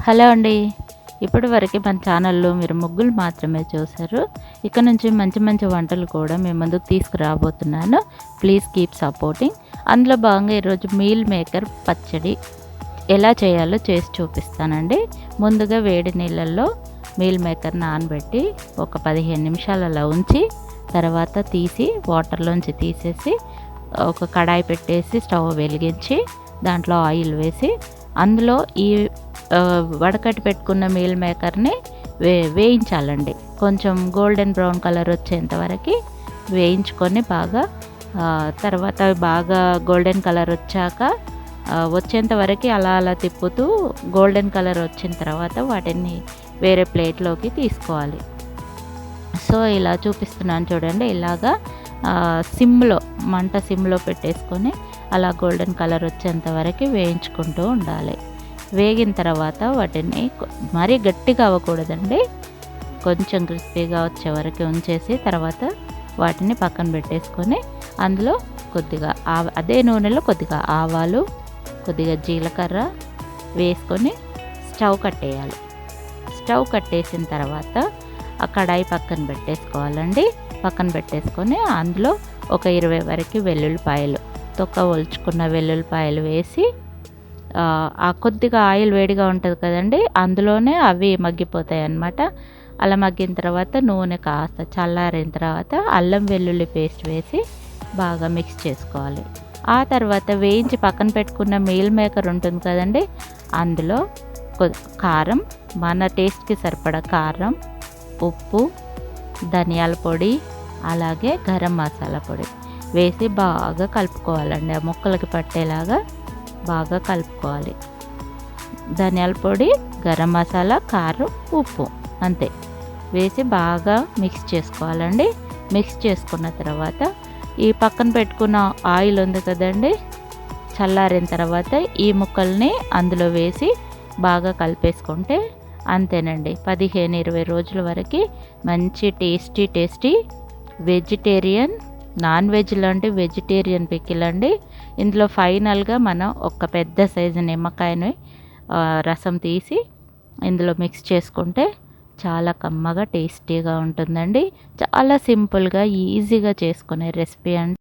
Hello అండి. ఇప్పటి వరకు మన ఛానల్లో మీరు ముగ్గులు మాత్రమే చూశారు. ఇక నుంచి మంచి మంచి వంటలు కూడా మీ ముందుకు తీసుకురాబోతున్నాను. Please keep supporting. అందులో భాగంగా ఈరోజు మీల్ మేకర్ పచ్చడి ఎలా చేయాలో చేసి చూపిస్తానండి. ముందుగా వేడి నీళ్ళల్లో మీల్ మేకర్ నానబెట్టి ఒక 15 నిమిషాలు అలా ఉంచి తర్వాత తీసి వాటర్లోంచి తీసేసి ఒక కడాయి పెట్టేసి స్టవ్ వెలిగించి దాంట్లో ఆయిల్ వేసి అందులో ఈ వడకట్టి పెట్టుకున్న మీల్ మేకర్ని వేయించాలండి. కొంచెం గోల్డెన్ బ్రౌన్ కలర్ వచ్చేంత వరకు వేయించుకొని బాగా తర్వాత బాగా గోల్డెన్ కలర్ వచ్చేంత వరకు అలా అలా తిప్పుతూ గోల్డెన్ కలర్ వచ్చిన తర్వాత వాటిని వేరే ప్లేట్లోకి తీసుకోవాలి. సో ఇలా చూపిస్తున్నాను చూడండి. ఇలాగా మంట సిమ్లో పెట్టేసుకొని అలా గోల్డెన్ కలర్ వచ్చేంత వరకు వేయించుకుంటూ ఉండాలి. వేగిన తర్వాత వాటిని మరీ గట్టిగా అవ్వకూడదండి, కొంచెం క్రిస్పీగా వచ్చే వరకు ఉంచేసి తర్వాత వాటిని పక్కన పెట్టేసుకొని అందులో కొద్దిగా అదే నూనెలో కొద్దిగా ఆవాలు, కొద్దిగా జీలకర్ర వేసుకొని స్టవ్ కట్టేయాలి. స్టవ్ కట్టేసిన తర్వాత ఆ కడాయి పక్కన పెట్టేసుకోవాలండి. పక్కన పెట్టేసుకొని అందులో ఒక 20 వరకు వెల్లుల్లిపాయలు, తొక్క ఒలుచుకున్న వెల్లుల్లిపాయలు వేసి ఆ కొద్దిగా ఆయిల్ వేడిగా ఉంటుంది కదండి, అందులోనే అవి మగ్గిపోతాయి అన్నమాట. అలా మగ్గిన తర్వాత నూనె కాస్త చల్లారిన తర్వాత అల్లం వెల్లుల్లి పేస్ట్ వేసి బాగా మిక్స్ చేసుకోవాలి. ఆ తర్వాత వేయించి పక్కన పెట్టుకున్న మీల్ మేకర్ ఉంటుంది కదండి, అందులో కారం, మన టేస్ట్కి సరిపడా కారం, ఉప్పు, ధనియాల పొడి, అలాగే గరం మసాలా పొడి వేసి బాగా కలుపుకోవాలండి. ఆ ముక్కలకి పట్టేలాగా బాగా కలుపుకోవాలి. ధనియాల పొడి, గరం మసాలా, కారం, ఉప్పు అంతే వేసి బాగా మిక్స్ చేసుకోవాలండి. మిక్స్ చేసుకున్న తర్వాత ఈ పక్కన పెట్టుకున్న ఆయిల్ ఉంది కదండి, చల్లారిన తర్వాత ఈ ముక్కల్ని అందులో వేసి బాగా కలిపేసుకుంటే అంతేనండి. 15-20 రోజుల వరకు మంచి టేస్టీ వెజిటేరియన్, నాన్ వెజ్ లాంటి వెజిటేరియన్ పికిల్ అండి. ఇందులో ఫైనల్గా మనం ఒక పెద్ద సైజు నిమ్మకాయని రసం తీసి ఇందులో మిక్స్ చేసుకుంటే చాలా కమ్మగా టేస్టీగా ఉంటుందండి. చాలా సింపుల్గా ఈజీగా చేసుకునే రెసిపీ అండి.